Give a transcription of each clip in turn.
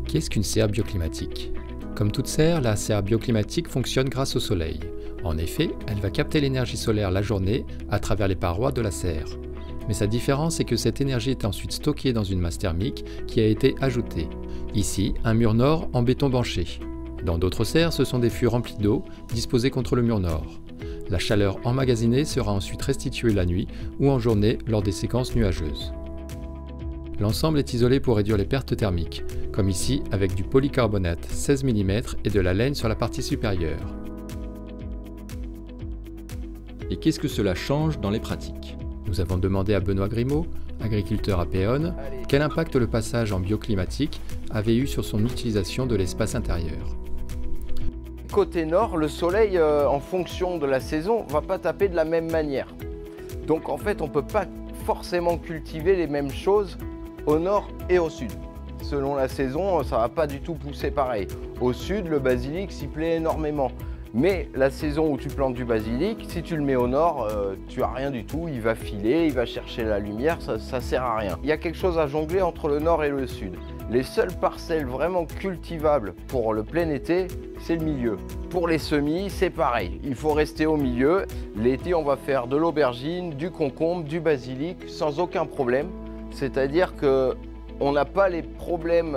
Qu'est-ce qu'une serre bioclimatique? Comme toute serre, la serre bioclimatique fonctionne grâce au soleil. En effet, elle va capter l'énergie solaire la journée à travers les parois de la serre. Mais sa différence est que cette énergie est ensuite stockée dans une masse thermique qui a été ajoutée. Ici, un mur nord en béton banché. Dans d'autres serres, ce sont des fûts remplis d'eau disposés contre le mur nord. La chaleur emmagasinée sera ensuite restituée la nuit ou en journée lors des séquences nuageuses. L'ensemble est isolé pour réduire les pertes thermiques, comme ici avec du polycarbonate 16 mm et de la laine sur la partie supérieure. Et qu'est-ce que cela change dans les pratiques? Nous avons demandé à Benoît Grimaud, agriculteur à Péonne, quel impact le passage en bioclimatique avait eu sur son utilisation de l'espace intérieur. Côté nord, le soleil, en fonction de la saison, ne va pas taper de la même manière. Donc en fait, on ne peut pas forcément cultiver les mêmes choses au nord et au sud. Selon la saison, ça ne va pas du tout pousser pareil. Au sud, le basilic s'y plaît énormément. Mais la saison où tu plantes du basilic, si tu le mets au nord, tu n'as rien du tout. Il va filer, il va chercher la lumière, ça ne sert à rien. Il y a quelque chose à jongler entre le nord et le sud. Les seules parcelles vraiment cultivables pour le plein été, c'est le milieu. Pour les semis, c'est pareil. Il faut rester au milieu. L'été, on va faire de l'aubergine, du concombre, du basilic sans aucun problème. C'est-à-dire qu'on n'a pas les problèmes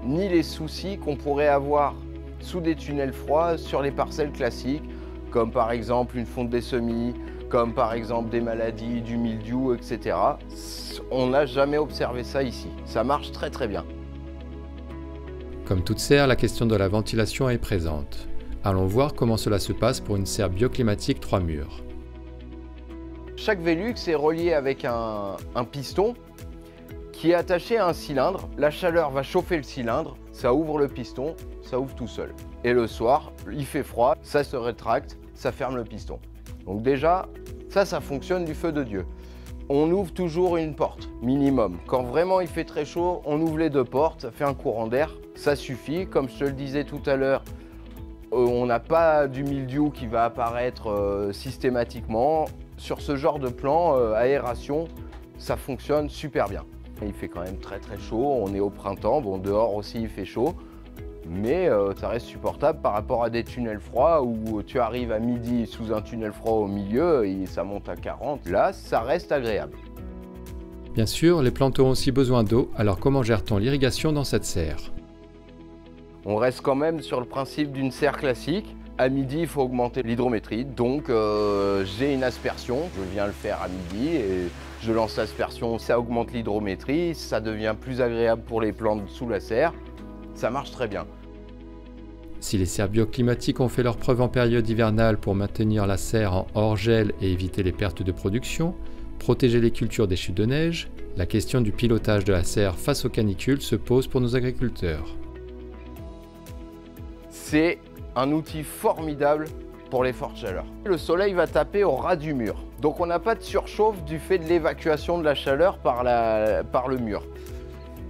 ni les soucis qu'on pourrait avoir sous des tunnels froids sur les parcelles classiques, comme par exemple une fonte des semis, comme par exemple des maladies, du mildiou, etc. On n'a jamais observé ça ici. Ça marche très très bien. Comme toute serre, la question de la ventilation est présente. Allons voir comment cela se passe pour une serre bioclimatique 3 murs. Chaque Velux est relié avec un piston qui est attaché à un cylindre. La chaleur va chauffer le cylindre, ça ouvre le piston, ça ouvre tout seul. Et le soir, il fait froid, ça se rétracte, ça ferme le piston. Donc déjà, ça fonctionne du feu de Dieu. On ouvre toujours une porte, minimum. Quand vraiment il fait très chaud, on ouvre les 2 portes, ça fait un courant d'air, ça suffit. Comme je te le disais tout à l'heure, on n'a pas du mildiou qui va apparaître systématiquement. Sur ce genre de plan, aération, ça fonctionne super bien. Il fait quand même très très chaud, on est au printemps, bon dehors aussi il fait chaud, mais ça reste supportable par rapport à des tunnels froids où tu arrives à midi sous un tunnel froid au milieu et ça monte à 40. Là, ça reste agréable. Bien sûr, les plantes ont aussi besoin d'eau, alors comment gère-t-on l'irrigation dans cette serre? On reste quand même sur le principe d'une serre classique. À midi, il faut augmenter l'hydrométrie, donc j'ai une aspersion, je viens le faire à midi et je lance l'aspersion, ça augmente l'hydrométrie, ça devient plus agréable pour les plantes sous la serre, ça marche très bien. Si les serres bioclimatiques ont fait leurs preuves en période hivernale pour maintenir la serre en hors-gel et éviter les pertes de production, protéger les cultures des chutes de neige, la question du pilotage de la serre face aux canicules se pose pour nos agriculteurs. C'est un outil formidable pour les fortes chaleurs. Le soleil va taper au ras du mur, donc on n'a pas de surchauffe du fait de l'évacuation de la chaleur par le mur.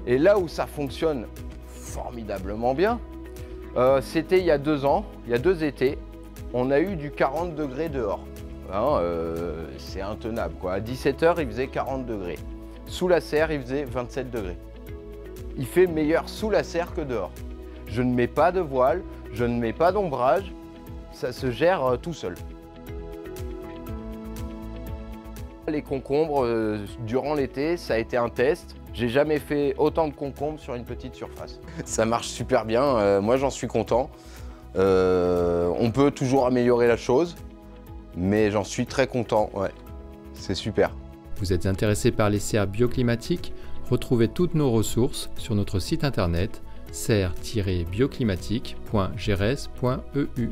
Et là où ça fonctionne formidablement bien, c'était il y a 2 ans, il y a 2 étés, on a eu du 40 degrés dehors. Hein, c'est intenable quoi. À 17 h, il faisait 40 degrés. Sous la serre, il faisait 27 degrés. Il fait meilleur sous la serre que dehors. Je ne mets pas de voile, je ne mets pas d'ombrage, ça se gère tout seul. Les concombres, durant l'été, ça a été un test. J'ai jamais fait autant de concombres sur une petite surface. Ça marche super bien, moi j'en suis content. On peut toujours améliorer la chose, mais j'en suis très content, ouais. C'est super. Vous êtes intéressé par les serres bioclimatiques? Retrouvez toutes nos ressources sur notre site internet serre-bioclimatique.geres.eu.